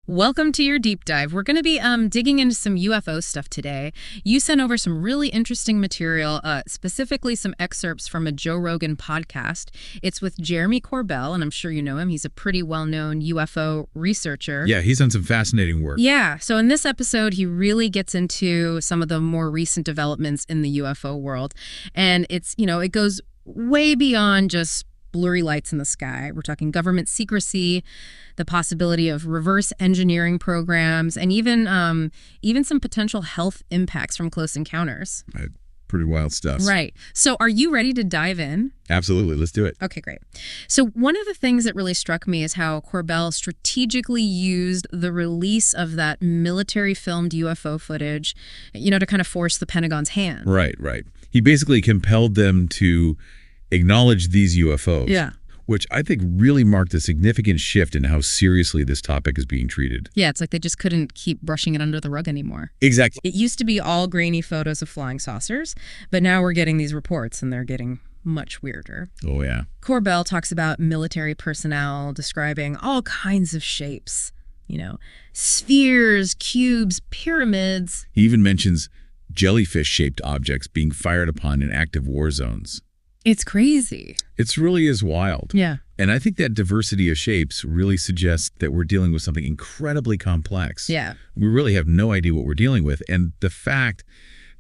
Welcome to your deep dive. We're going to be digging into some UFO stuff today. You sent over some really interesting material, specifically some excerpts from a Joe Rogan podcast. It's with Jeremy Corbell, and I'm sure you know him. He's a pretty well-known UFO researcher. Yeah, he's done some fascinating work. Yeah, so in this episode, he really gets into some of the more recent developments in the UFO world. And it's, it goes way beyond just blurry lights in the sky. We're talking government secrecy, the possibility of reverse engineering programs, and even some potential health impacts from close encounters. Pretty wild stuff. Right. So are you ready to dive in? Absolutely. Let's do it. Okay, great. So one of the things that really struck me is how Corbell strategically used the release of that military filmed UFO footage, to kind of force the Pentagon's hand. Right. He basically compelled them to acknowledge these UFOs. Yeah. Which I think really marked a significant shift in how seriously this topic is being treated. Yeah, it's like they just couldn't keep brushing it under the rug anymore. Exactly. It used to be all grainy photos of flying saucers, but now we're getting these reports and they're getting much weirder. Oh, yeah. Corbell talks about military personnel describing all kinds of shapes, spheres, cubes, pyramids. He even mentions jellyfish-shaped objects being fired upon in active war zones. It's crazy. It really is wild. Yeah. And I think that diversity of shapes really suggests that we're dealing with something incredibly complex. Yeah. We really have no idea what we're dealing with. And the fact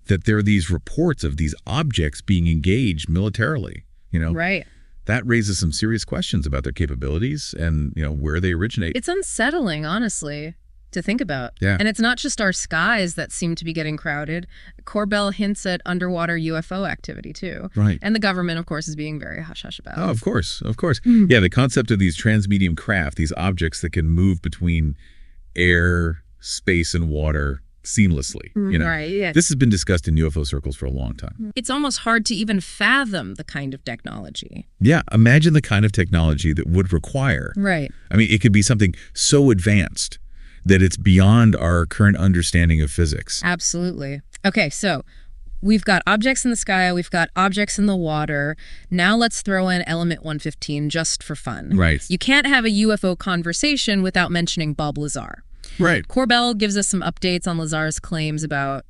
that there are these reports of these objects being engaged militarily, Right. that raises some serious questions about their capabilities and, where they originate. It's unsettling, honestly, to think about. Yeah. And it's not just our skies that seem to be getting crowded. Corbell hints at underwater UFO activity, too. Right. And the government, of course, is being very hush-hush about it. Oh, of course. Yeah, the concept of these transmedium craft, these objects that can move between air, space, and water seamlessly. Right, yeah. This has been discussed in UFO circles for a long time. It's almost hard to even fathom the kind of technology. Yeah, imagine the kind of technology that would require. Right. I mean, it could be something so advanced that it's beyond our current understanding of physics. Absolutely. Okay, so we've got objects in the sky, we've got objects in the water. Now let's throw in element 115 just for fun. Right. You can't have a UFO conversation without mentioning Bob Lazar. Right. Corbell gives us some updates on Lazar's claims about,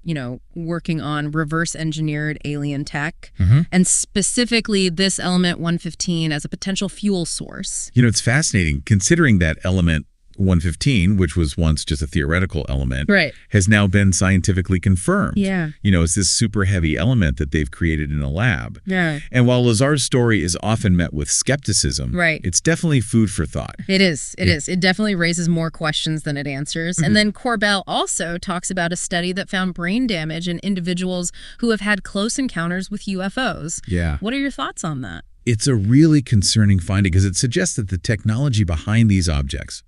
working on reverse engineered alien tech, and specifically this element 115 as a potential fuel source. It's fascinating considering that element 115, which was once just a theoretical element, right, has now been scientifically confirmed. Yeah. It's this super heavy element that they've created in a lab. Yeah. And while Lazar's story is often met with skepticism, right, it's definitely food for thought. It is. It definitely raises more questions than it answers. And then Corbell also talks about a study that found brain damage in individuals who have had close encounters with UFOs. Yeah. What are your thoughts on that? It's a really concerning finding because it suggests that the technology behind these objects,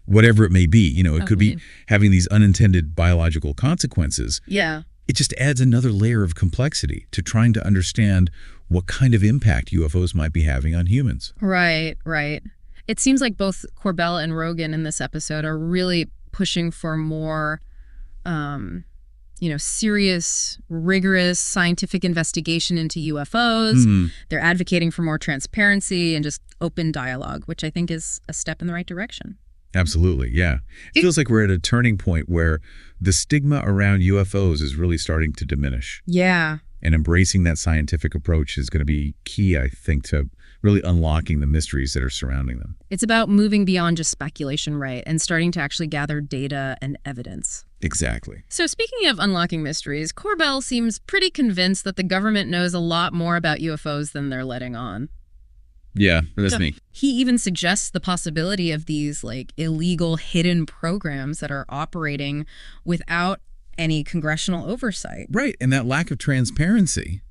whatever it may be, it could be having these unintended biological consequences. Yeah. It just adds another layer of complexity to trying to understand what kind of impact UFOs might be having on humans. Right. It seems like both Corbell and Rogan in this episode are really pushing for more, serious, rigorous scientific investigation into UFOs. They're advocating for more transparency and just open dialogue, which I think is a step in the right direction. Absolutely, yeah. It feels like we're at a turning point where the stigma around UFOs is really starting to diminish. Yeah. And embracing that scientific approach is going to be key, I think, to really unlocking the mysteries that are surrounding them. It's about moving beyond just speculation, right, and starting to actually gather data and evidence. Exactly. So speaking of unlocking mysteries, Corbell seems pretty convinced that the government knows a lot more about UFOs than they're letting on. Yeah, that's me. He even suggests the possibility of these illegal hidden programs that are operating without any congressional oversight. Right, and that lack of transparency,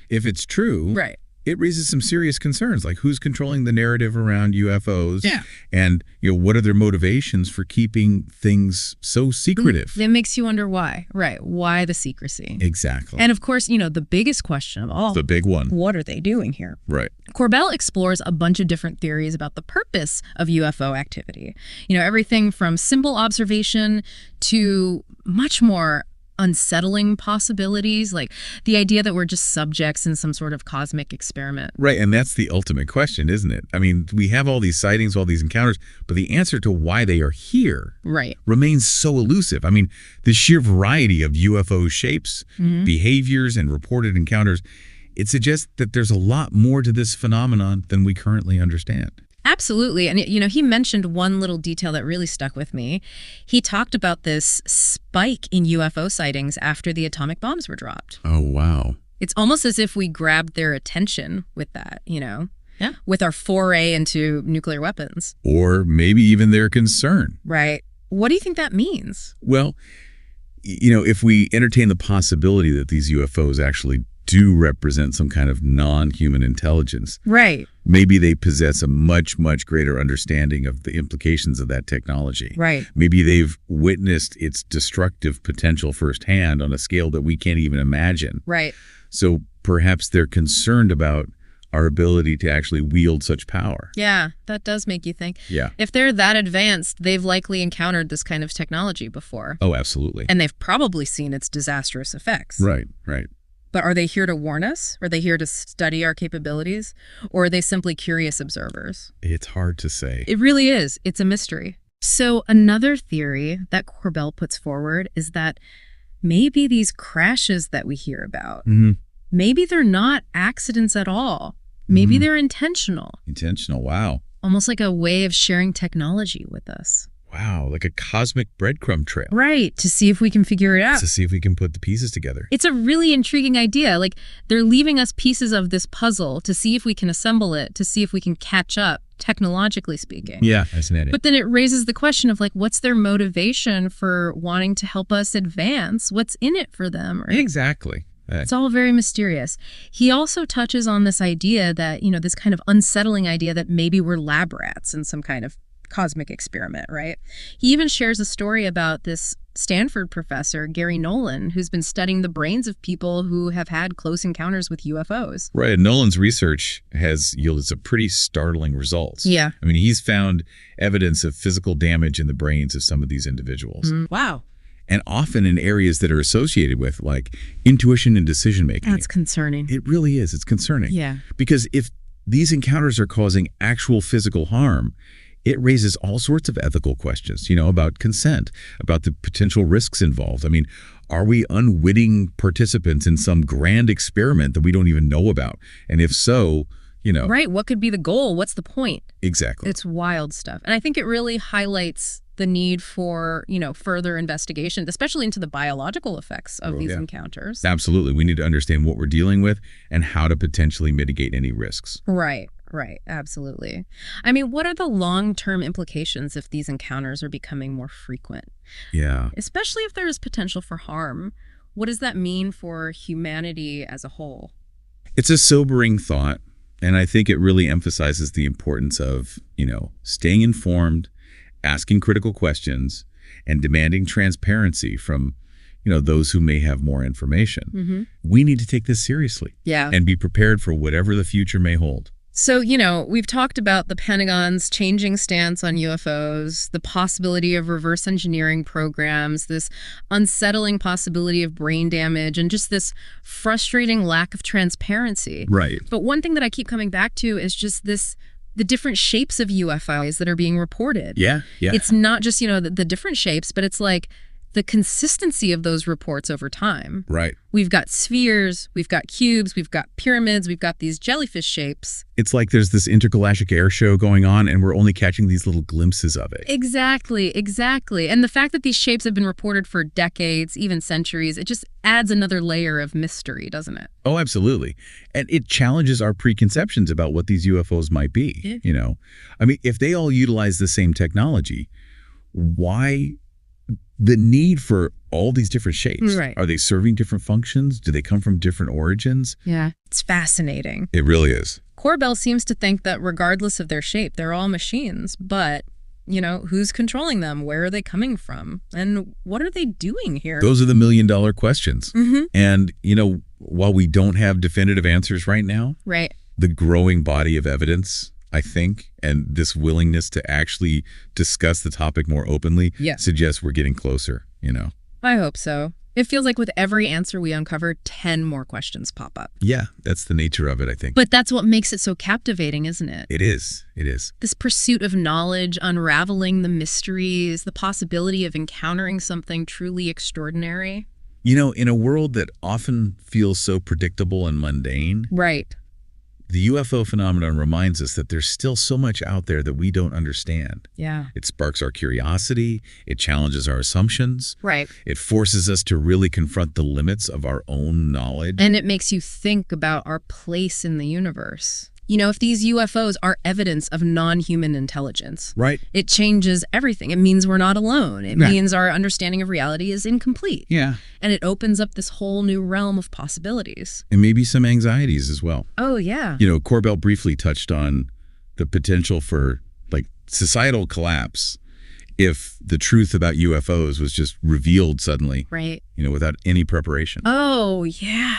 if it's true, right, it raises some serious concerns, like who's controlling the narrative around UFOs? Yeah. And, what are their motivations for keeping things so secretive? It makes you wonder why. Right. Why the secrecy? Exactly. And of course, the biggest question of all. The big one. What are they doing here? Right. Corbell explores a bunch of different theories about the purpose of UFO activity. Everything from simple observation to much more unsettling possibilities, like the idea that we're just subjects in some sort of cosmic experiment. Right, and that's the ultimate question, isn't it? I mean, we have all these sightings, all these encounters, but the answer to why they are here remains so elusive. I mean, the sheer variety of UFO shapes, behaviors, and reported encounters, it suggests that there's a lot more to this phenomenon than we currently understand. Absolutely. And, he mentioned one little detail that really stuck with me. He talked about this spike in UFO sightings after the atomic bombs were dropped. Oh, wow. It's almost as if we grabbed their attention with that, with our foray into nuclear weapons. Or maybe even their concern. Right. What do you think that means? Well, if we entertain the possibility that these UFOs actually do represent some kind of non-human intelligence. Right. Maybe they possess a much, much greater understanding of the implications of that technology. Right. Maybe they've witnessed its destructive potential firsthand on a scale that we can't even imagine. Right. So perhaps they're concerned about our ability to actually wield such power. Yeah, that does make you think. Yeah. If they're that advanced, they've likely encountered this kind of technology before. Oh, absolutely. And they've probably seen its disastrous effects. Right, right. But are they here to warn us? Are they here to study our capabilities? Or are they simply curious observers? It's hard to say. It really is. It's a mystery. So another theory that Corbell puts forward is that maybe these crashes that we hear about, maybe they're not accidents at all. Maybe they're intentional. Intentional, wow. Almost like a way of sharing technology with us. Wow, like a cosmic breadcrumb trail. Right, to see if we can figure it out. To see if we can put the pieces together. It's a really intriguing idea. Like, they're leaving us pieces of this puzzle to see if we can assemble it, to see if we can catch up, technologically speaking. Yeah, fascinating. But then it raises the question of, like, what's their motivation for wanting to help us advance? What's in it for them? Right? Exactly. It's all very mysterious. He also touches on this idea that, this kind of unsettling idea that maybe we're lab rats in some kind of cosmic experiment, right? He even shares a story about this Stanford professor, Gary Nolan, who's been studying the brains of people who have had close encounters with UFOs. Right. And Nolan's research has yielded some pretty startling results. Yeah. I mean, he's found evidence of physical damage in the brains of some of these individuals. Wow. And often in areas that are associated with, like, intuition and decision-making. That's concerning. It really is. It's concerning. Yeah. Because if these encounters are causing actual physical harm, it raises all sorts of ethical questions, about consent, about the potential risks involved. I mean, are we unwitting participants in some grand experiment that we don't even know about? And if so, Right. What could be the goal? What's the point? Exactly. It's wild stuff. And I think it really highlights the need for, further investigation, especially into the biological effects of these encounters. Absolutely. We need to understand what we're dealing with and how to potentially mitigate any risks. Right. Right. Absolutely. I mean, what are the long-term implications if these encounters are becoming more frequent? Yeah. Especially if there is potential for harm. What does that mean for humanity as a whole? It's a sobering thought, and I think it really emphasizes the importance of, staying informed, asking critical questions, and demanding transparency from, those who may have more information. We need to take this seriously. Yeah. And be prepared for whatever the future may hold. So, we've talked about the Pentagon's changing stance on UFOs, the possibility of reverse engineering programs, this unsettling possibility of brain damage, and just this frustrating lack of transparency. Right. But one thing that I keep coming back to is just the different shapes of UFOs that are being reported. Yeah, yeah. It's not just, the different shapes, but it's like the consistency of those reports over time. Right. We've got spheres, we've got cubes, we've got pyramids, we've got these jellyfish shapes. It's like there's this intergalactic air show going on, and we're only catching these little glimpses of it. Exactly, exactly. And the fact that these shapes have been reported for decades, even centuries, it just adds another layer of mystery, doesn't it? Oh, absolutely. And it challenges our preconceptions about what these UFOs might be, I mean, if they all utilize the same technology, why the need for all these different shapes? Right. Are they serving different functions? Do they come from different origins? Yeah. It's fascinating. It really is. Corbell seems to think that regardless of their shape, they're all machines. But, who's controlling them? Where are they coming from? And what are they doing here? Those are the million-dollar questions. And, while we don't have definitive answers right now, right, the growing body of evidence, I think, and this willingness to actually discuss the topic more openly suggests we're getting closer, I hope so. It feels like with every answer we uncover, 10 more questions pop up. Yeah, that's the nature of it, I think. But that's what makes it so captivating, isn't it? It is. It is. This pursuit of knowledge, unraveling the mysteries, the possibility of encountering something truly extraordinary. You know, in a world that often feels so predictable and mundane, right, the UFO phenomenon reminds us that there's still so much out there that we don't understand. Yeah. It sparks our curiosity. It challenges our assumptions. Right. It forces us to really confront the limits of our own knowledge. And it makes you think about our place in the universe. You know, if these UFOs are evidence of non-human intelligence, right, it changes everything. It means we're not alone. It means our understanding of reality is incomplete. Yeah. And it opens up this whole new realm of possibilities. And maybe some anxieties as well. Oh, yeah. You know, Corbell briefly touched on the potential for, like, societal collapse if the truth about UFOs was just revealed suddenly. Right. You know, without any preparation. Oh, yeah.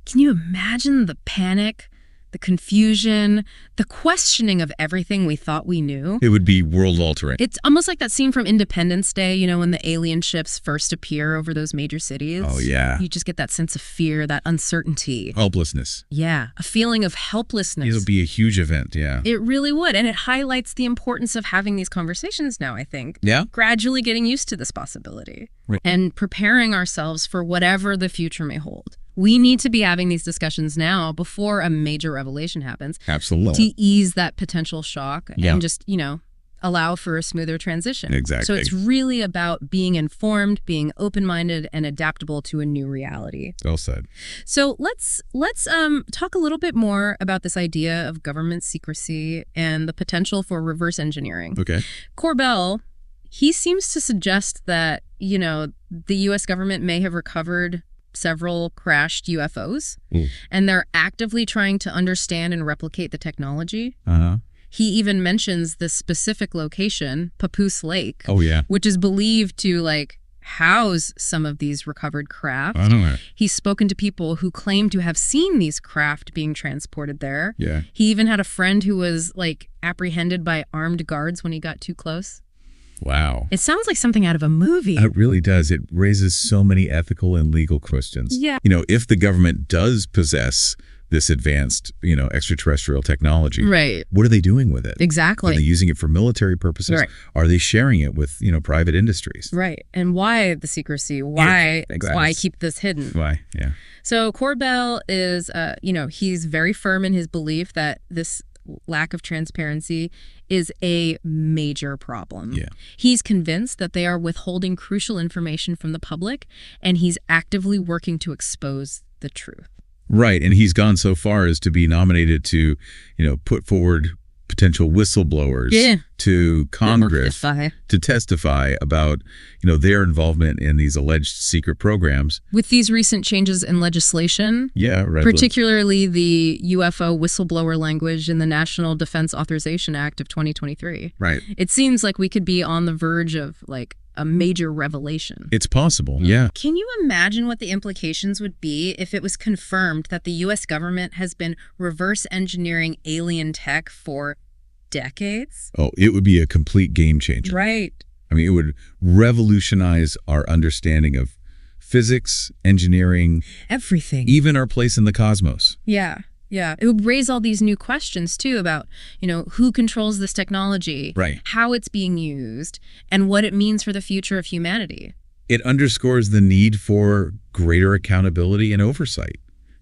Can you imagine the panic? The confusion, the questioning of everything we thought we knew. It would be world-altering. It's almost like that scene from Independence Day, you know, when the alien ships first appear over those major cities. Oh, yeah. You just get that sense of fear, that uncertainty. Helplessness. Yeah, a feeling of helplessness. It'll be a huge event, yeah. It really would, and it highlights the importance of having these conversations now, I think. Yeah? Gradually getting used to this possibility. Right. And preparing ourselves for whatever the future may hold. We need to be having these discussions now before a major revelation happens. Absolutely. To ease that potential shock and just, you know, allow for a smoother transition. Exactly. So it's really about being informed, being open-minded, and adaptable to a new reality. Well said. So let's talk a little bit more about this idea of government secrecy and the potential for reverse engineering. Okay. Corbell, he seems to suggest that, you know, the U.S. government may have recovered several crashed UFOs, and they're actively trying to understand and replicate the technology. He even mentions the specific location, Papoose Lake, which is believed to, like, house some of these recovered craft. I don't know. He's spoken to people who claim to have seen these craft being transported there. Yeah. He even had a friend who was, like, apprehended by armed guards when he got too close. Wow. It sounds like something out of a movie. It really does. It raises so many ethical and legal questions. Yeah. You know, if the government does possess this advanced, you know, extraterrestrial technology, right, what are they doing with it? Exactly. Are they using it for military purposes? Right. Are they sharing it with, you know, private industries? Right. And why the secrecy? Why keep this hidden? Why? Yeah. So Corbell is, you know, he's very firm in his belief that this lack of transparency is a major problem. Yeah. He's convinced that they are withholding crucial information from the public, and he's actively working to expose the truth. Right. And he's gone so far as to be nominated to, you know, put forward potential whistleblowers to Congress to testify about, you know, their involvement in these alleged secret programs. With these recent changes in legislation, particularly the UFO whistleblower language in the National Defense Authorization Act of 2023. Right. It seems like we could be on the verge of, like, a major revelation. It's possible, yeah. Can you imagine what the implications would be if it was confirmed that the U.S. government has been reverse engineering alien tech for decades? Oh, it would be a complete game changer. Right. I mean, it would revolutionize our understanding of physics, engineering, everything, even our place in the cosmos. Yeah. Yeah, it would raise all these new questions, too, about, you know, who controls this technology, how it's being used, and what it means for the future of humanity. It underscores the need for greater accountability and oversight,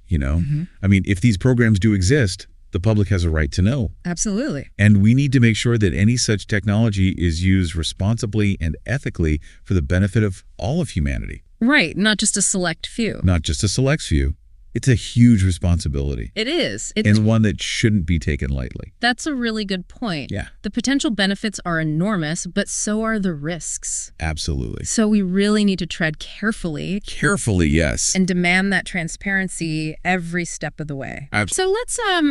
you know? I mean, if these programs do exist, the public has a right to know. Absolutely. And we need to make sure that any such technology is used responsibly and ethically for the benefit of all of humanity. Right, not just a select few. Not just a select few. It's a huge responsibility. It is. And one that shouldn't be taken lightly. That's a really good point. Yeah. The potential benefits are enormous, but so are the risks. Absolutely. So we really need to tread carefully. Carefully, yes. And demand that transparency every step of the way. So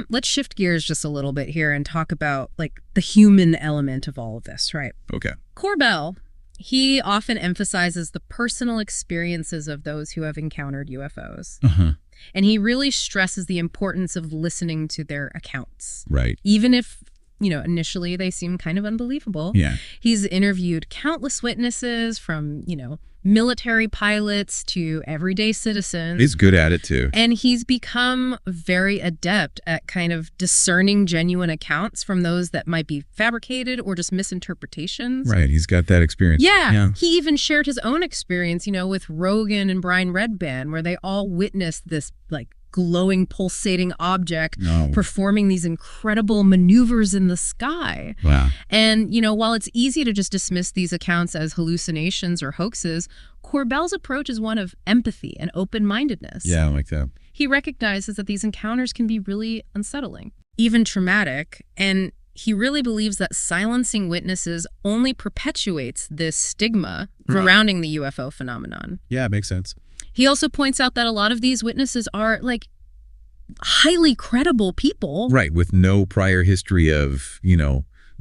let's shift gears just a little bit here and talk about, like, the human element of all of this, right? Okay. Corbell, he often emphasizes the personal experiences of those who have encountered UFOs. And he really stresses the importance of listening to their accounts. Right. Even if initially they seem kind of unbelievable. Yeah. He's interviewed countless witnesses from, military pilots to everyday citizens. He's good at it too. And he's become very adept at kind of discerning genuine accounts from those that might be fabricated or just misinterpretations. Right. He's got that experience. Yeah. He even shared his own experience, with Rogan and Brian Redband, where they all witnessed this glowing, pulsating object performing these incredible maneuvers in the sky. Wow. And, while it's easy to just dismiss these accounts as hallucinations or hoaxes, Corbell's approach is one of empathy and open-mindedness. Yeah, I like that. He recognizes that these encounters can be really unsettling, even traumatic, and he really believes that silencing witnesses only perpetuates this stigma surrounding the UFO phenomenon. Yeah, it makes sense. He also points out that a lot of these witnesses are highly credible people. Right, with no prior history of,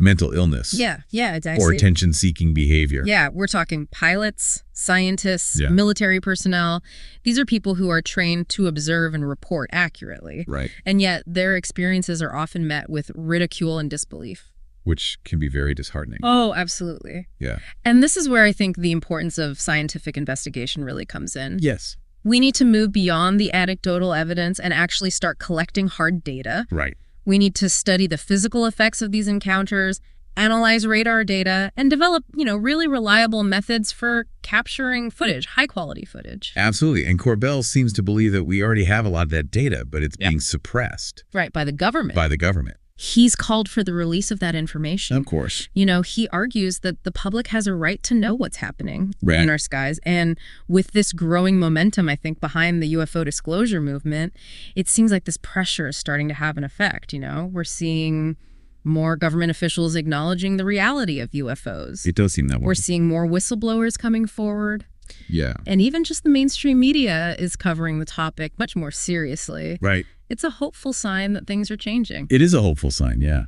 mental illness. Yeah, exactly. Or attention-seeking behavior. Yeah, we're talking pilots, scientists, military personnel. These are people who are trained to observe and report accurately. Right. And yet their experiences are often met with ridicule and disbelief. Which can be very disheartening. Oh, absolutely. Yeah. And this is where I think the importance of scientific investigation really comes in. Yes. We need to move beyond the anecdotal evidence and actually start collecting hard data. Right. We need to study the physical effects of these encounters, analyze radar data, and develop, really reliable methods for capturing footage, high-quality footage. Absolutely. And Corbell seems to believe that we already have a lot of that data, but it's being suppressed. Right, by the government. By the government. He's called for the release of that information. Of course. He argues that the public has a right to know what's happening in our skies. And with this growing momentum, I think, behind the UFO disclosure movement, it seems like this pressure is starting to have an effect. We're seeing more government officials acknowledging the reality of UFOs. It does seem that way. We're seeing more whistleblowers coming forward. Yeah. And even just the mainstream media is covering the topic much more seriously. Right. It's a hopeful sign that things are changing. It is a hopeful sign, yeah.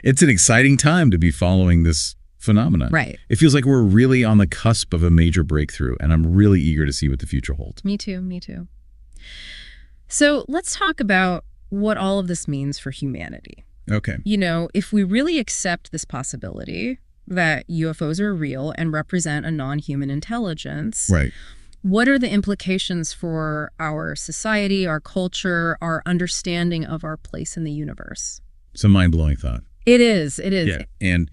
It's an exciting time to be following this phenomenon. Right. It feels like we're really on the cusp of a major breakthrough, and I'm really eager to see what the future holds. Me too. So let's talk about what all of this means for humanity. Okay. If we really accept this possibility that UFOs are real and represent a non-human intelligence, right, what are the implications for our society, our culture, our understanding of our place in the universe? It's a mind-blowing thought. It is. Yeah. And,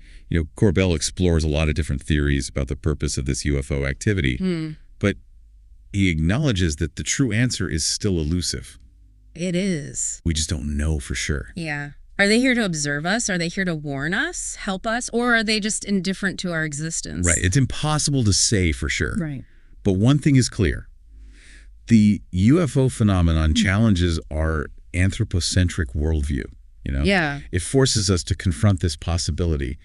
Corbell explores a lot of different theories about the purpose of this UFO activity, but he acknowledges that the true answer is still elusive. It is. We just don't know for sure. Yeah. Are they here to observe us? Are they here to warn us, help us? Or are they just indifferent to our existence? Right. It's impossible to say for sure. Right. But one thing is clear. The UFO phenomenon challenges our anthropocentric worldview. Yeah. It forces us to confront this possibility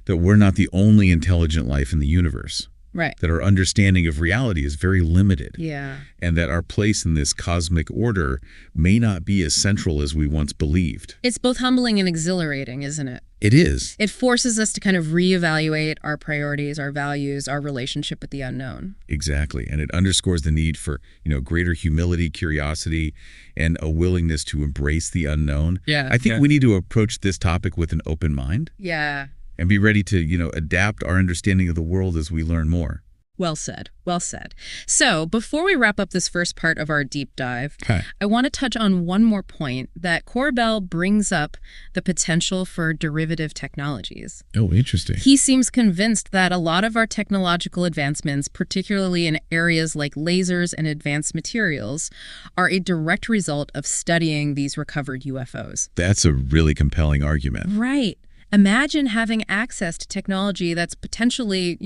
that we're not the only intelligent life in the universe. Right. That our understanding of reality is very limited. Yeah. And that our place in this cosmic order may not be as central as we once believed. It's both humbling and exhilarating, isn't it? It is. It forces us to kind of reevaluate our priorities, our values, our relationship with the unknown. Exactly. And it underscores the need for, greater humility, curiosity, and a willingness to embrace the unknown. Yeah. I think we need to approach this topic with an open mind. Yeah. And be ready to, adapt our understanding of the world as we learn more. Well said. Well said. So before we wrap up this first part of our deep dive, I want to touch on one more point that Corbell brings up, the potential for derivative technologies. Oh, interesting. He seems convinced that a lot of our technological advancements, particularly in areas like lasers and advanced materials, are a direct result of studying these recovered UFOs. That's a really compelling argument. Right. Imagine having access to technology that's potentially,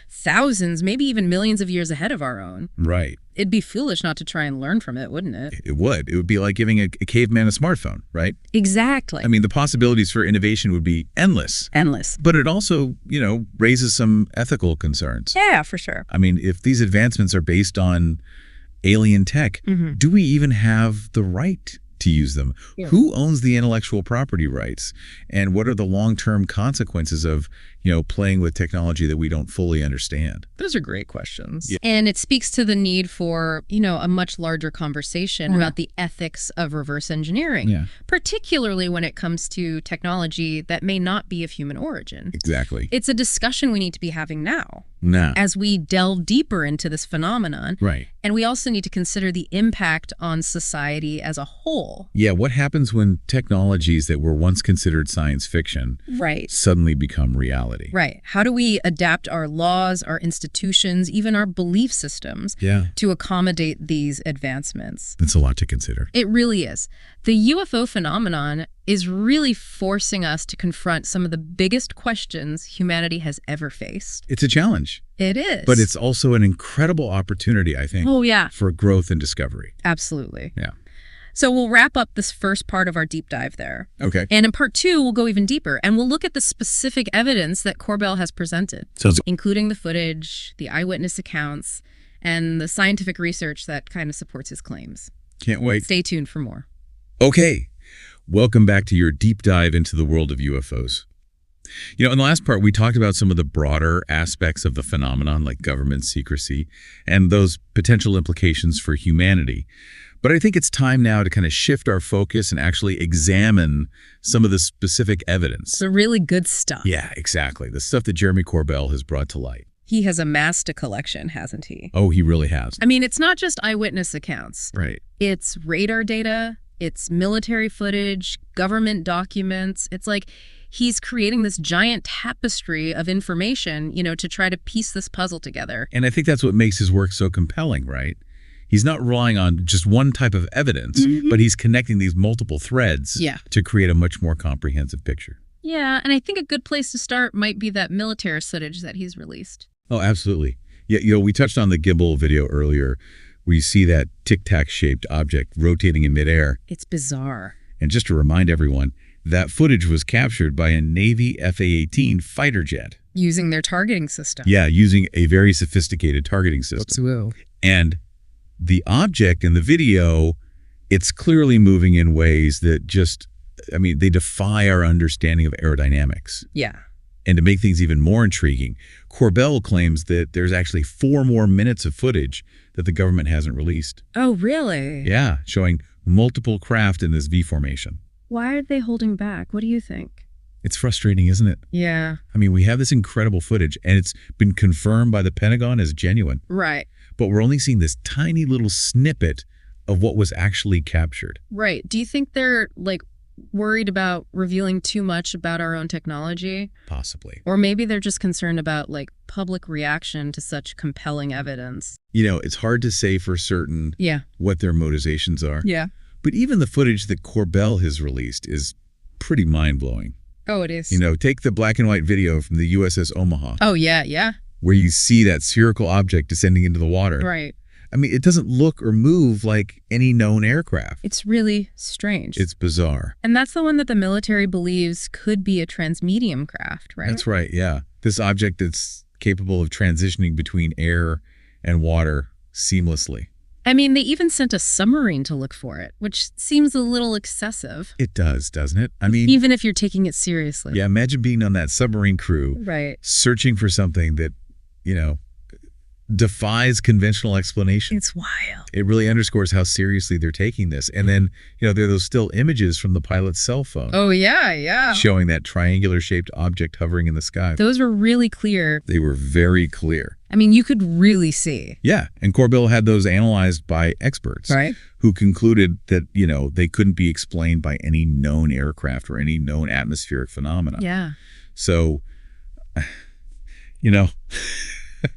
thousands, maybe even millions of years ahead of our own. Right. It'd be foolish not to try and learn from it, wouldn't it? It would. It would be like giving a caveman a smartphone, right? Exactly. I mean, the possibilities for innovation would be endless. Endless. But it also, raises some ethical concerns. Yeah, for sure. I mean, if these advancements are based on alien tech, do we even have the right to use them? Yeah. Who owns the intellectual property rights? And what are the long-term consequences of, playing with technology that we don't fully understand? Those are great questions. Yeah. And it speaks to the need for, a much larger conversation about the ethics of reverse engineering, particularly when it comes to technology that may not be of human origin. Exactly. It's a discussion we need to be having now. As we delve deeper into this phenomenon. Right. And we also need to consider the impact on society as a whole. Yeah, what happens when technologies that were once considered science fiction suddenly become reality? Right. How do we adapt our laws, our institutions, even our belief systems to accommodate these advancements? That's a lot to consider. It really is. The UFO phenomenon is really forcing us to confront some of the biggest questions humanity has ever faced. It's a challenge. It is. But it's also an incredible opportunity, I think, for growth and discovery. Absolutely. Yeah. So we'll wrap up this first part of our deep dive there. Okay. And in part 2, we'll go even deeper, and we'll look at the specific evidence that Corbell has presented, including the footage, the eyewitness accounts, and the scientific research that kind of supports his claims. Can't wait. Stay tuned for more. Okay. Welcome back to your deep dive into the world of UFOs. In the last part, we talked about some of the broader aspects of the phenomenon, like government secrecy, and those potential implications for humanity. But I think it's time now to kind of shift our focus and actually examine some of the specific evidence. The really good stuff. Yeah, exactly. The stuff that Jeremy Corbell has brought to light. He has amassed a collection, hasn't he? Oh, he really has. I mean, it's not just eyewitness accounts. Right. It's radar data, it's military footage, government documents. It's like he's creating this giant tapestry of information, to try to piece this puzzle together. And I think that's what makes his work so compelling, right? He's not relying on just one type of evidence, but he's connecting these multiple threads to create a much more comprehensive picture. Yeah, and I think a good place to start might be that military footage that he's released. Oh, absolutely. Yeah, we touched on the gimbal video earlier, where you see that tic-tac-shaped object rotating in midair. It's bizarre. And just to remind everyone, that footage was captured by a Navy FA-18 fighter jet. Using their targeting system. Yeah, using a very sophisticated targeting system. And the object in the video, it's clearly moving in ways that they defy our understanding of aerodynamics. Yeah. And to make things even more intriguing, Corbell claims that there's actually 4 more minutes of footage that the government hasn't released. Oh, really? Yeah, showing multiple craft in this V formation. Why are they holding back? What do you think? It's frustrating, isn't it? Yeah. I mean, we have this incredible footage, and it's been confirmed by the Pentagon as genuine. Right. But we're only seeing this tiny little snippet of what was actually captured. Right. Do you think they're, worried about revealing too much about our own technology? Possibly. Or maybe they're just concerned about, public reaction to such compelling evidence. It's hard to say for certain what their motivations are. Yeah. But even the footage that Corbell has released is pretty mind-blowing. Oh, it is. Take the black and white video from the USS Omaha. Oh, yeah. Where you see that spherical object descending into the water. Right. I mean, it doesn't look or move like any known aircraft. It's really strange. It's bizarre. And that's the one that the military believes could be a transmedium craft, right? That's right, yeah. This object that's capable of transitioning between air and water seamlessly. I mean, they even sent a submarine to look for it, which seems a little excessive. It does, doesn't it? I mean, even if you're taking it seriously. Yeah, imagine being on that submarine crew, right, searching for something that, defies conventional explanation. It's wild. It really underscores how seriously they're taking this. And then, there are those still images from the pilot's cell phone. Oh, yeah. Showing that triangular-shaped object hovering in the sky. Those were really clear. They were very clear. I mean, you could really see. Yeah, and Corbell had those analyzed by experts. Right. Who concluded that, they couldn't be explained by any known aircraft or any known atmospheric phenomena. Yeah. So,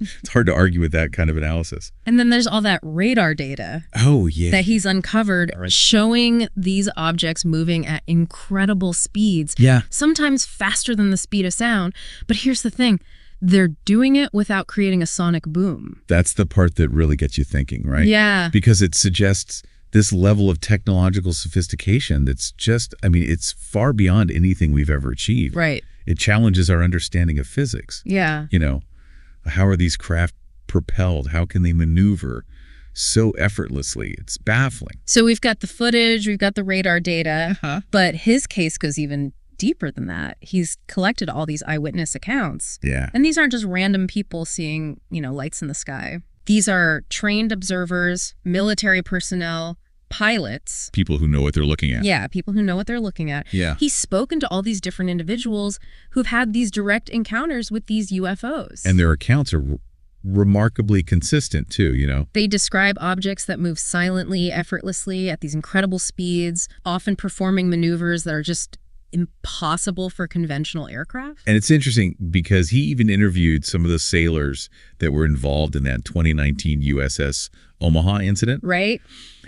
it's hard to argue with that kind of analysis. And then there's all that radar data. Oh, yeah. That he's uncovered showing these objects moving at incredible speeds. Yeah. Sometimes faster than the speed of sound. But here's the thing. They're doing it without creating a sonic boom. That's the part that really gets you thinking, right? Yeah. Because it suggests this level of technological sophistication that's just, it's far beyond anything we've ever achieved. Right. It challenges our understanding of physics. Yeah. How are these craft propelled? How can they maneuver so effortlessly. It's baffling. So we've got the footage, we've got the radar data, but his case goes even deeper than that. He's collected all these eyewitness accounts. Yeah. And these aren't just random people seeing, lights in the sky. These are trained observers, military personnel, pilots. People who know what they're looking at. Yeah, people who know what they're looking at. Yeah. He's spoken to all these different individuals who've had these direct encounters with these UFOs. And their accounts are remarkably consistent, too, They describe objects that move silently, effortlessly, at these incredible speeds, often performing maneuvers that are just impossible for conventional aircraft. And it's interesting because he even interviewed some of the sailors that were involved in that 2019 USS Omaha incident. Right.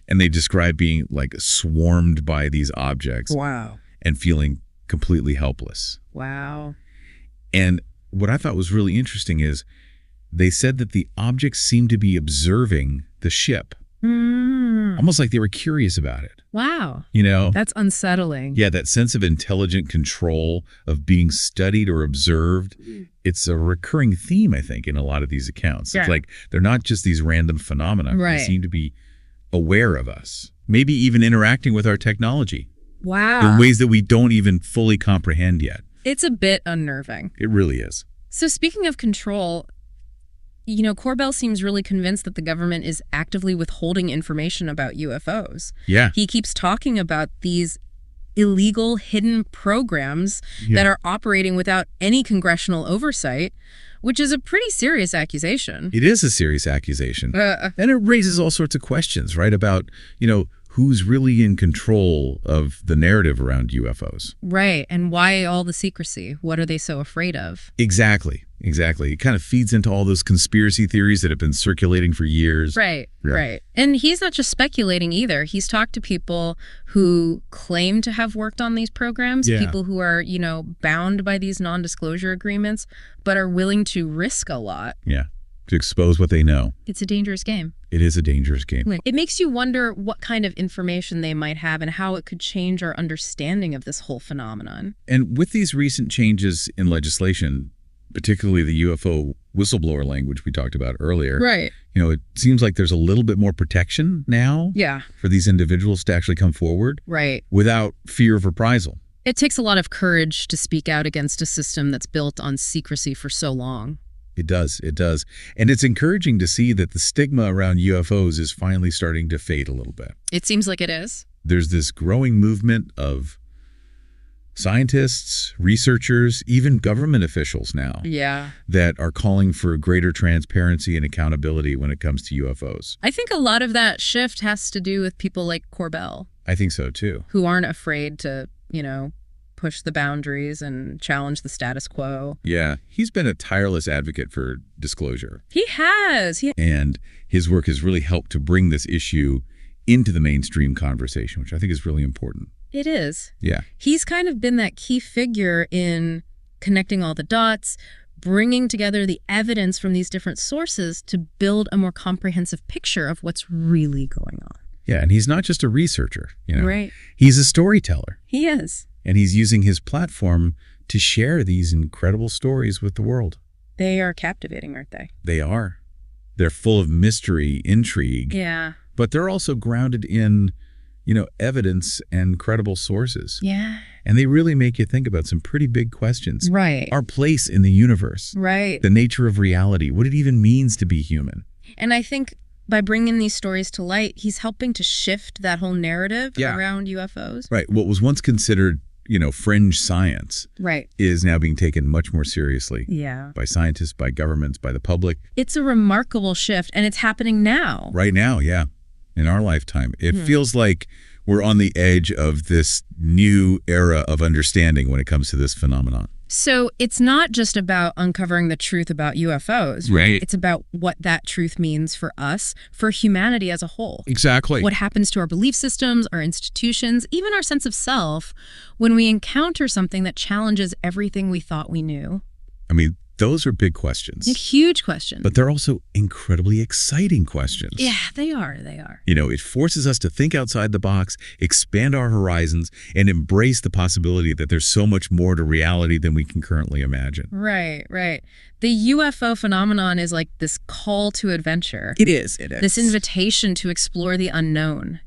And they describe being like swarmed by these objects. Wow. And feeling completely helpless. Wow. And what I thought was really interesting is they said that the objects seemed to be observing the ship. Almost like they were curious about it. Wow. That's unsettling. Yeah, that sense of intelligent control, of being studied or observed. It's a recurring theme, I think, in a lot of these accounts. Yeah. It's like they're not just these random phenomena. Right. They seem to be aware of us, maybe even interacting with our technology. Wow. In ways that we don't even fully comprehend yet. It's a bit unnerving. It really is. So speaking of control, Corbell seems really convinced that the government is actively withholding information about UFOs. Yeah. He keeps talking about these illegal hidden programs that are operating without any congressional oversight, which is a pretty serious accusation. It is a serious accusation. And it raises all sorts of questions, right? About, who's really in control of the narrative around UFOs. Right. And why all the secrecy? What are they so afraid of? Exactly. It kind of feeds into all those conspiracy theories that have been circulating for years. Right. Yeah. Right. And he's not just speculating either. He's talked to people who claim to have worked on these programs, people who are, bound by these non-disclosure agreements, but are willing to risk a lot. Yeah. To expose what they know. It's a dangerous game. It is a dangerous game. It makes you wonder what kind of information they might have and how it could change our understanding of this whole phenomenon. And with these recent changes in legislation, particularly the UFO whistleblower language we talked about earlier, right? It seems like there's a little bit more protection now for these individuals to actually come forward without fear of reprisal. It takes a lot of courage to speak out against a system that's built on secrecy for so long. It does. And it's encouraging to see that the stigma around UFOs is finally starting to fade a little bit. It seems like it is. There's this growing movement of scientists, researchers, even government officials now that are calling for greater transparency and accountability when it comes to UFOs. I think a lot of that shift has to do with people like Corbell. I think so, too. Who aren't afraid to, push the boundaries and challenge the status quo. Yeah, he's been a tireless advocate for disclosure. He has. And his work has really helped to bring this issue into the mainstream conversation, which I think is really important. It is. Yeah. He's kind of been that key figure in connecting all the dots, bringing together the evidence from these different sources to build a more comprehensive picture of what's really going on. Yeah, and he's not just a researcher, Right. He's a storyteller. He is. And he's using his platform to share these incredible stories with the world. They are captivating, aren't they? They are. They're full of mystery, intrigue. Yeah. But they're also grounded in, evidence and credible sources. Yeah. And they really make you think about some pretty big questions. Right. Our place in the universe. Right. The nature of reality. What it even means to be human. And I think by bringing these stories to light, he's helping to shift that whole narrative around UFOs. Right. What was once considered, fringe science is now being taken much more seriously. Yeah. By scientists, by governments, by the public. It's a remarkable shift, and it's happening now. Right now, yeah. In our lifetime. It feels like we're on the edge of this new era of understanding when it comes to this phenomenon. So it's not just about uncovering the truth about UFOs. Right. It's about what that truth means for us, for humanity as a whole. Exactly. What happens to our belief systems, our institutions, even our sense of self when we encounter something that challenges everything we thought we knew. I mean, Those are big questions. A huge question. But they're also incredibly exciting questions. Yeah, they are. They are. It forces us to think outside the box, expand our horizons, and embrace the possibility that there's so much more to reality than we can currently imagine. Right, right. The UFO phenomenon is like this call to adventure. It is. This invitation to explore the unknown,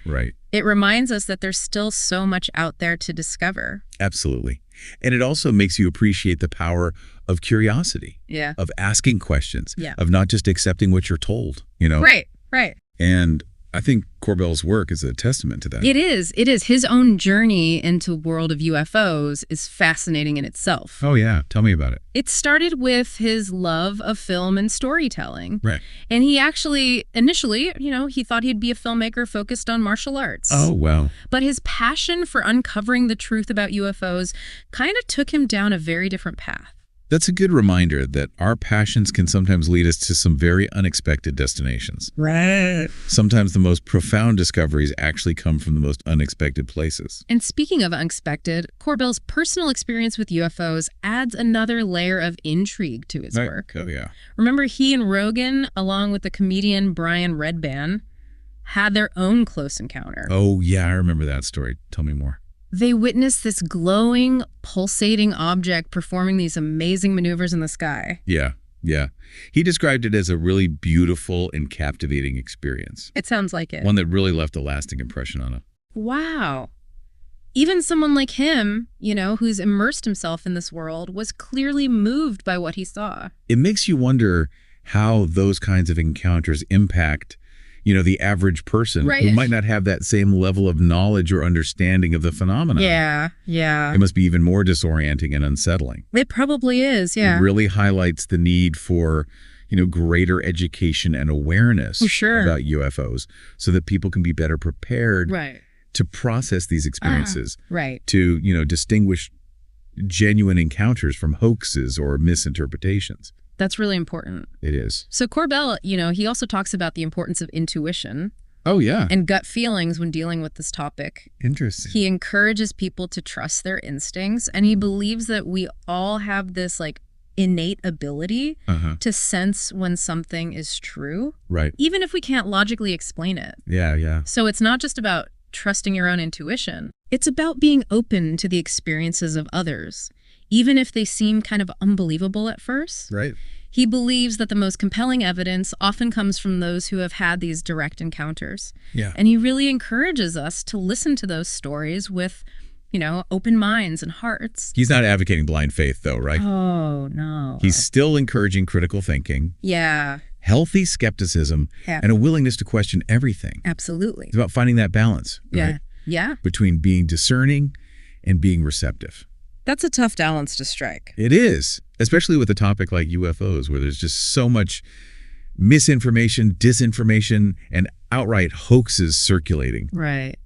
Right. It reminds us that there's still so much out there to discover. Absolutely. And it also makes you appreciate the power of curiosity, of asking questions, of not just accepting what you're told, Right, right. And I think Corbell's work is a testament to that. It is. It is. His own journey into the world of UFOs is fascinating in itself. Oh, yeah. Tell me about it. It started with his love of film and storytelling. Right. And he actually, initially, he thought he'd be a filmmaker focused on martial arts. Oh, wow. But his passion for uncovering the truth about UFOs kind of took him down a very different path. That's a good reminder that our passions can sometimes lead us to some very unexpected destinations. Right. Sometimes the most profound discoveries actually come from the most unexpected places. And speaking of unexpected, Corbell's personal experience with UFOs adds another layer of intrigue to his work. Oh, yeah. Remember, he and Rogan, along with the comedian Brian Redban, had their own close encounter. Oh, yeah, I remember that story. Tell me more. They witnessed this glowing, pulsating object performing these amazing maneuvers in the sky. Yeah, yeah. He described it as a really beautiful and captivating experience. It sounds like it. One that really left a lasting impression on him. Wow. Even someone like him, who's immersed himself in this world, was clearly moved by what he saw. It makes you wonder how those kinds of encounters impact the average person who might not have that same level of knowledge or understanding of the phenomenon. Yeah, yeah. It must be even more disorienting and unsettling. It probably is, yeah. It really highlights the need for, greater education and awareness about UFOs so that people can be better prepared to process these experiences, to, distinguish genuine encounters from hoaxes or misinterpretations. That's really important. It is. So Corbell, he also talks about the importance of intuition. Oh, yeah. And gut feelings when dealing with this topic. Interesting. He encourages people to trust their instincts, and he believes that we all have this innate ability to sense when something is true. Right. Even if we can't logically explain it. Yeah, yeah. So it's not just about trusting your own intuition. It's about being open to the experiences of others, even if they seem kind of unbelievable at first. Right. He believes that the most compelling evidence often comes from those who have had these direct encounters. Yeah. And he really encourages us to listen to those stories with, open minds and hearts. He's not advocating blind faith, though, right? Oh, no. He's still encouraging critical thinking. Yeah. Healthy skepticism and a willingness to question everything. Absolutely. It's about finding that balance. Yeah. Right? Yeah. Between being discerning and being receptive. That's a tough balance to strike. It is, especially with a topic like UFOs, where there's just so much misinformation, disinformation, and outright hoaxes circulating. Right.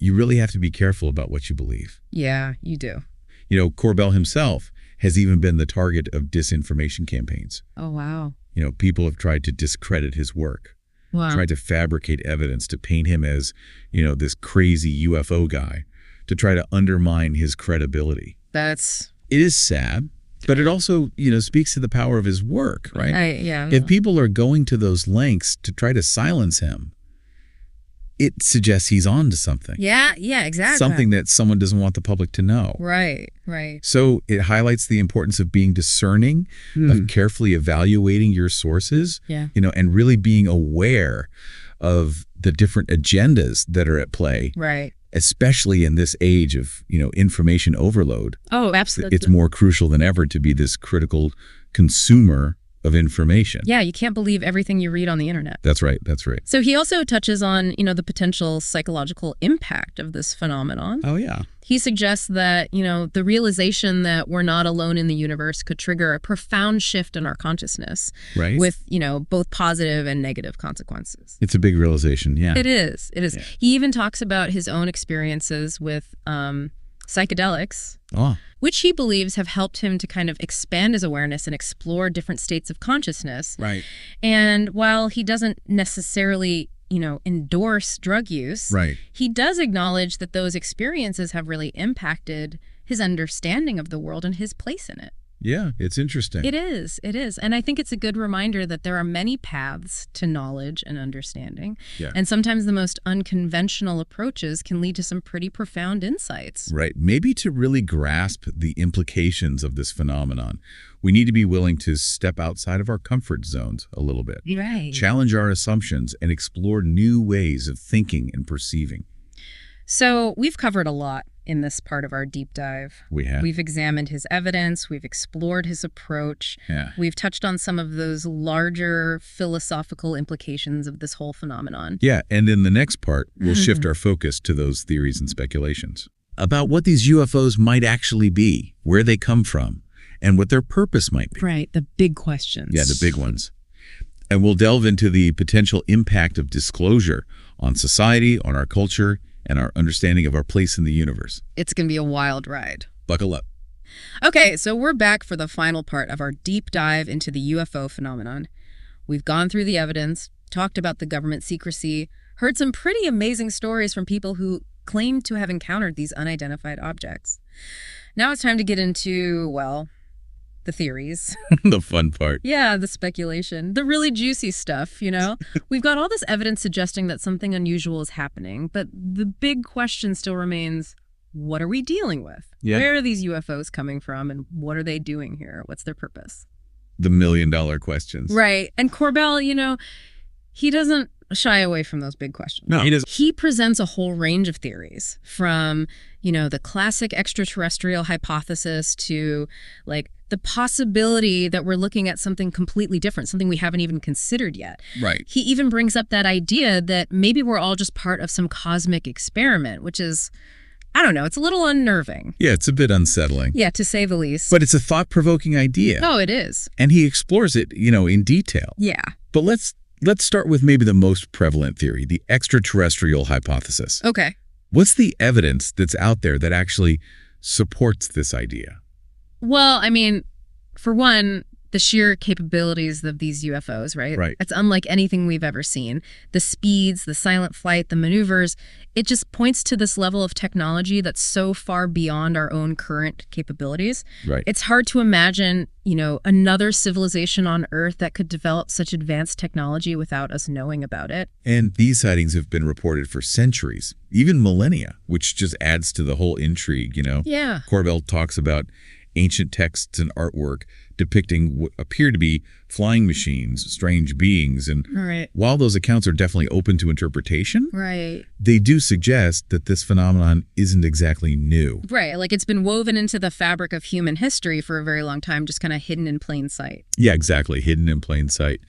You really have to be careful about what you believe. Yeah, you do. Corbell himself has even been the target of disinformation campaigns. Oh, wow. People have tried to discredit his work. Wow. Tried to fabricate evidence to paint him as, this crazy UFO guy, to try to undermine his credibility. It is sad, but it also, speaks to the power of his work, right? Yeah. If people are going to those lengths to try to silence him, it suggests he's on to something. Yeah, exactly. Something that someone doesn't want the public to know. Right. So it highlights the importance of being discerning, of carefully evaluating your sources, and really being aware of the different agendas that are at play. Right. Especially in this age of, information overload. Oh, absolutely. It's more crucial than ever to be this critical consumer of information. Yeah, you can't believe everything you read on the internet. That's right. So he also touches on, the potential psychological impact of this phenomenon. Oh, yeah. He suggests that, the realization that we're not alone in the universe could trigger a profound shift in our consciousness. Right. With, both positive and negative consequences. It's a big realization, yeah. It is. Yeah. He even talks about his own experiences with psychedelics, which he believes have helped him to kind of expand his awareness and explore different states of consciousness. Right. And while he doesn't necessarily, endorse drug use, he does acknowledge that those experiences have really impacted his understanding of the world and his place in it. Yeah, it's interesting. It is. It is. And I think it's a good reminder that there are many paths to knowledge and understanding. Yeah. And sometimes the most unconventional approaches can lead to some pretty profound insights. Right. Maybe to really grasp the implications of this phenomenon, we need to be willing to step outside of our comfort zones a little bit. Right. Challenge our assumptions and explore new ways of thinking and perceiving. So we've covered a lot in this part of our deep dive. We have. We've examined his evidence. We've explored his approach. Yeah. We've touched on some of those larger philosophical implications of this whole phenomenon. Yeah, and in the next part, we'll shift our focus to those theories and speculations about what these UFOs might actually be, where they come from, and what their purpose might be. Right, the big questions. Yeah, the big ones. And we'll delve into the potential impact of disclosure on society, on our culture, and our understanding of our place in the universe. It's going to be a wild ride. Buckle up. Okay, so we're back for the final part of our deep dive into the UFO phenomenon. We've gone through the evidence, talked about the government secrecy, heard some pretty amazing stories from people who claim to have encountered these unidentified objects. Now it's time to get into, well, the theories. The fun part. Yeah, the speculation. The really juicy stuff, you know? We've got all this evidence suggesting that something unusual is happening, but the big question still remains, what are we dealing with? Yeah. Where are these UFOs coming from, and what are they doing here? What's their purpose? The million-dollar questions. Right. And Corbell, you know, he doesn't shy away from those big questions. No, he doesn't. He presents a whole range of theories from, you know, the classic extraterrestrial hypothesis to, like, the possibility that we're looking at something completely different, something we haven't even considered yet. Right. He even brings up that idea that maybe we're all just part of some cosmic experiment, which is, I don't know, it's a little unnerving. Yeah, it's a bit unsettling. Yeah, to say the least. But it's a thought-provoking idea. Oh, it is. And he explores it, you know, in detail. Yeah. But let's start with maybe the most prevalent theory, the extraterrestrial hypothesis. Okay. What's the evidence that's out there that actually supports this idea? Well, I mean, for one, the sheer capabilities of these UFOs, right? Right. It's unlike anything we've ever seen. The speeds, the silent flight, the maneuvers, it just points to this level of technology that's so far beyond our own current capabilities. Right. It's hard to imagine, you know, another civilization on Earth that could develop such advanced technology without us knowing about it. And these sightings have been reported for centuries, even millennia, which just adds to the whole intrigue, you know? Yeah. Corbell talks about ancient texts and artwork depicting what appear to be flying machines, strange beings. And Right. while those accounts are definitely open to interpretation, Right. they do suggest that this phenomenon isn't exactly new. Right. Like it's been woven into the fabric of human history for a very long time, just kind of hidden in plain sight. Yeah, exactly. Hidden in plain sight.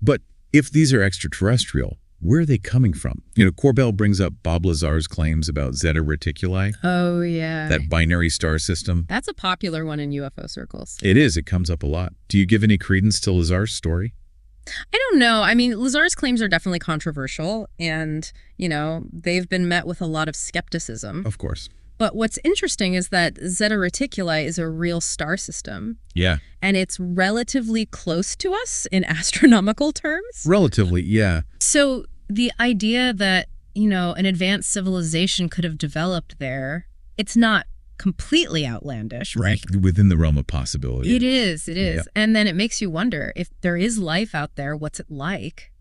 But if these are extraterrestrial, where are they coming from? You know, Corbell brings up Bob Lazar's claims about Zeta Reticuli, Oh, yeah. that binary star system. That's a popular one in UFO circles. It is. It comes up a lot. Do you give any credence to Lazar's story? I don't know. I mean, Lazar's claims are definitely controversial and, you know, they've been met with a lot of skepticism. Of course. But what's interesting is that Zeta Reticuli is a real star system. Yeah. And it's relatively close to us in astronomical terms. Relatively, yeah. So the idea that, you know, an advanced civilization could have developed there, it's not completely outlandish, right? Within the realm of possibility. It is. Yep. And then it makes you wonder, if there is life out there, what's it like?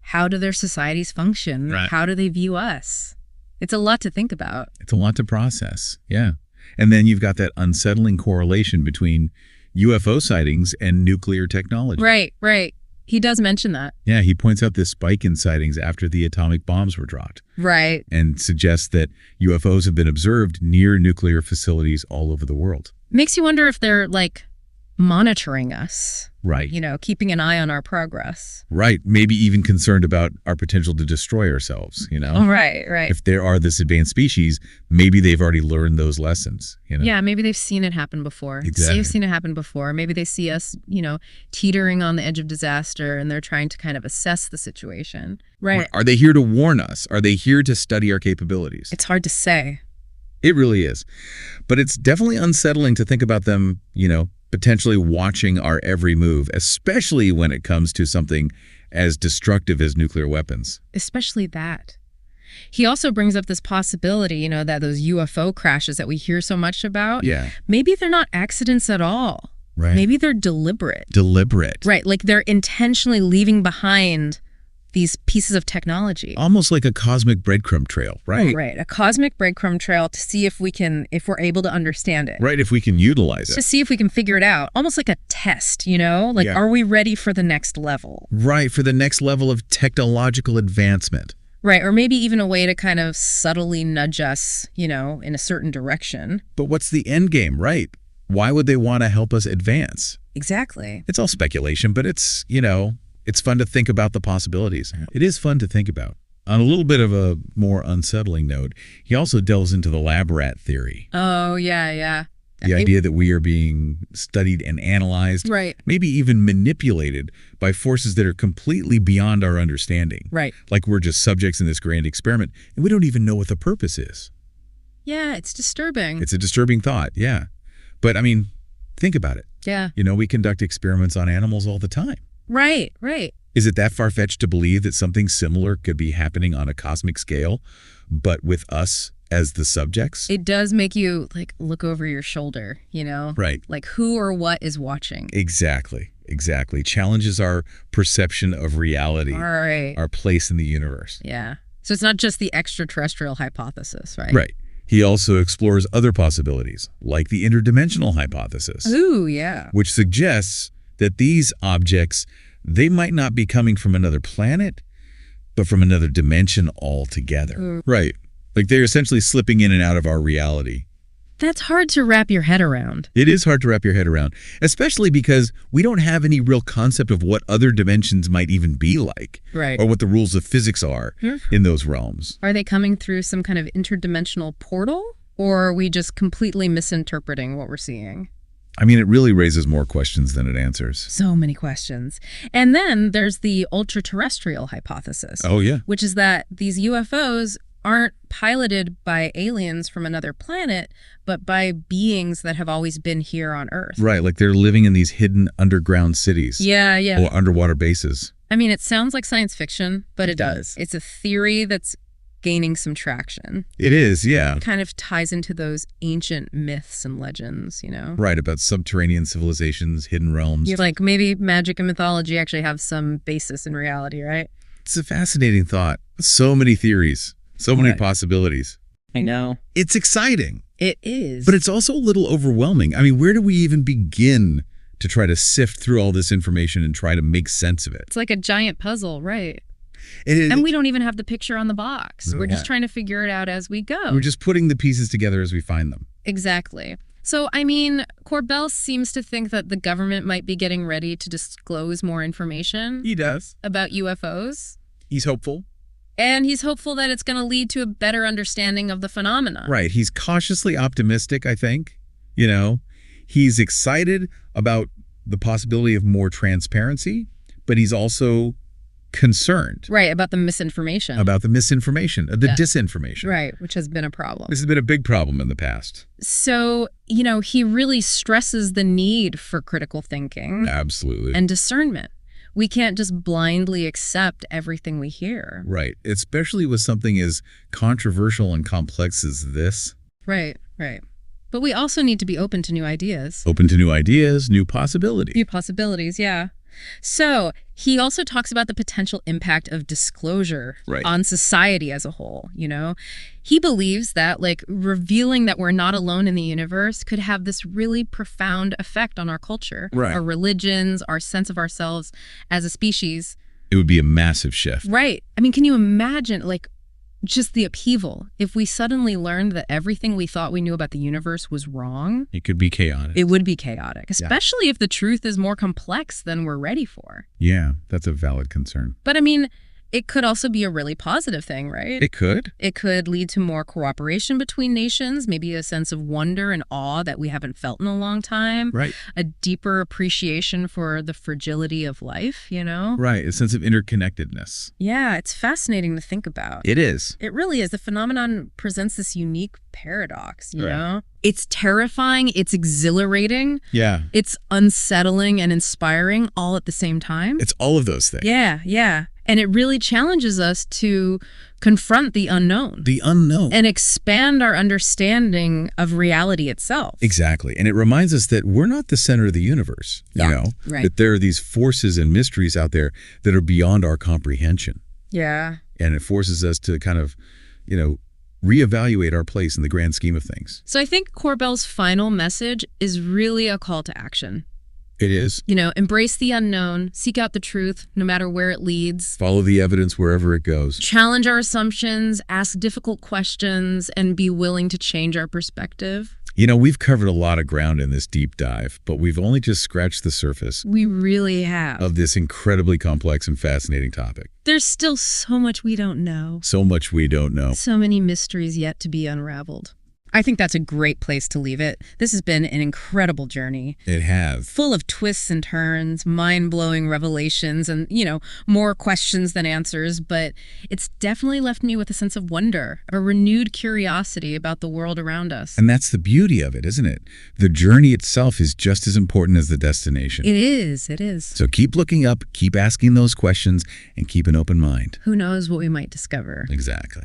How do their societies function? Right. How do they view us? It's a lot to think about. It's a lot to process, yeah. And then you've got that unsettling correlation between UFO sightings and nuclear technology. Right. He does mention that. Yeah, he points out this spike in sightings after the atomic bombs were dropped. Right. And suggests that UFOs have been observed near nuclear facilities all over the world. Makes you wonder if they're, like, monitoring us. Right. You know, keeping an eye on our progress. Right. Maybe even concerned about our potential to destroy ourselves, you know? Oh, right. If there are this advanced species, maybe they've already learned those lessons, you know? Yeah, maybe they've seen it happen before. Exactly. They've seen it happen before. Maybe they see us, you know, teetering on the edge of disaster and they're trying to kind of assess the situation. Right. Are they here to warn us? Are they here to study our capabilities? It's hard to say. It really is. But it's definitely unsettling to think about them, you know, potentially watching our every move, especially when it comes to something as destructive as nuclear weapons. Especially that. He also brings up this possibility, you know, that those UFO crashes that we hear so much about, Yeah. maybe they're not accidents at all. Right. Maybe they're deliberate. Deliberate. Right, like they're intentionally leaving behind these pieces of technology. Almost like a cosmic breadcrumb trail, right? Right, a cosmic breadcrumb trail to see if we're able to understand it. Right, if we can utilize it. To see if we can figure it out. Almost like a test, you know? Like, are we ready for the next level? Right, for the next level of technological advancement. Right, or maybe even a way to kind of subtly nudge us, you know, in a certain direction. But what's the end game, right? Why would they want to help us advance? Exactly. It's all speculation, but it's, you know, it's fun to think about the possibilities. It is fun to think about. On a little bit of a more unsettling note, he also delves into the lab rat theory. Oh, yeah. The idea that we are being studied and analyzed, right, maybe even manipulated by forces that are completely beyond our understanding. Right. Like we're just subjects in this grand experiment, and we don't even know what the purpose is. Yeah, it's disturbing. It's a disturbing thought, yeah. But, I mean, think about it. Yeah. You know, we conduct experiments on animals all the time. Right. Is it that far-fetched to believe that something similar could be happening on a cosmic scale, but with us as the subjects? It does make you, like, look over your shoulder, you know? Right. Like, who or what is watching? Exactly. Challenges our perception of reality. All right. Our place in the universe. Yeah. So it's not just the extraterrestrial hypothesis, right? Right. He also explores other possibilities, like the interdimensional hypothesis. Ooh, yeah. Which suggests that these objects, they might not be coming from another planet, but from another dimension altogether. Right. Like they're essentially slipping in and out of our reality. That's hard to wrap your head around. It is hard to wrap your head around, especially because we don't have any real concept of what other dimensions might even be like. Right. Or what the rules of physics are in those realms. Are they coming through some kind of interdimensional portal? Or are we just completely misinterpreting what we're seeing? I mean, it really raises more questions than it answers. So many questions. And then there's the ultra-terrestrial hypothesis. Oh, yeah. Which is that these UFOs aren't piloted by aliens from another planet, but by beings that have always been here on Earth. Right, like they're living in these hidden underground cities. Yeah. Or underwater bases. I mean, it sounds like science fiction, but it does. It's a theory that's gaining some traction. It is, yeah. It kind of ties into those ancient myths and legends, you know? Right, about subterranean civilizations, hidden realms. You're like, maybe magic and mythology actually have some basis in reality, right? It's a fascinating thought. So many theories. So many possibilities. I know. It's exciting. It is. But it's also a little overwhelming. I mean, where do we even begin to try to sift through all this information and try to make sense of it? It's like a giant puzzle, right? And we don't even have the picture on the box. We're just trying to figure it out as we go. We're just putting the pieces together as we find them. Exactly. So, I mean, Corbell seems to think that the government might be getting ready to disclose more information. He does. About UFOs. He's hopeful. And he's hopeful that it's going to lead to a better understanding of the phenomenon. Right. He's cautiously optimistic, I think. You know, he's excited about the possibility of more transparency, but he's also concerned. Right, about the misinformation. About the misinformation, the disinformation. Right, which has been a problem. This has been a big problem in the past. So, you know, he really stresses the need for critical thinking. Absolutely. And discernment. We can't just blindly accept everything we hear. Right, especially with something as controversial and complex as this. Right. But we also need to be open to new ideas. Open to new ideas, new possibilities. New possibilities, yeah. So he also talks about the potential impact of disclosure on society as a whole, you know? He believes that, like, revealing that we're not alone in the universe could have this really profound effect on our culture, our religions, our sense of ourselves as a species. It would be a massive shift. Right. I mean, can you imagine, like, just the upheaval if we suddenly learned that everything we thought we knew about the universe was wrong? It could be chaotic. It would be chaotic, especially if the truth is more complex than we're ready for. Yeah, that's a valid concern. But I mean, it could also be a really positive thing, right? It could. It could lead to more cooperation between nations, maybe a sense of wonder and awe that we haven't felt in a long time. Right. A deeper appreciation for the fragility of life, you know? Right, a sense of interconnectedness. Yeah, it's fascinating to think about. It is. It really is. The phenomenon presents this unique paradox, you know? It's terrifying, it's exhilarating. Yeah. It's unsettling and inspiring all at the same time. It's all of those things. Yeah. And it really challenges us to confront the unknown. The unknown. And expand our understanding of reality itself. Exactly. And it reminds us that we're not the center of the universe, you know, right. that there are these forces and mysteries out there that are beyond our comprehension. Yeah. And it forces us to kind of, you know, reevaluate our place in the grand scheme of things. So I think Corbell's final message is really a call to action. It is. You know, embrace the unknown, seek out the truth, no matter where it leads. Follow the evidence wherever it goes. Challenge our assumptions, ask difficult questions, and be willing to change our perspective. You know, we've covered a lot of ground in this deep dive, but we've only just scratched the surface. We really have. Of this incredibly complex and fascinating topic. There's still so much we don't know. So much we don't know. So many mysteries yet to be unraveled. I think that's a great place to leave it. This has been an incredible journey. It has. Full of twists and turns, mind-blowing revelations, and, you know, more questions than answers. But it's definitely left me with a sense of wonder, a renewed curiosity about the world around us. And that's the beauty of it, isn't it? The journey itself is just as important as the destination. It is. It is. So keep looking up, keep asking those questions, and keep an open mind. Who knows what we might discover? Exactly.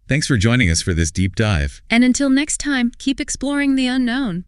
Thanks for joining us for this deep dive. And until next time, keep exploring the unknown.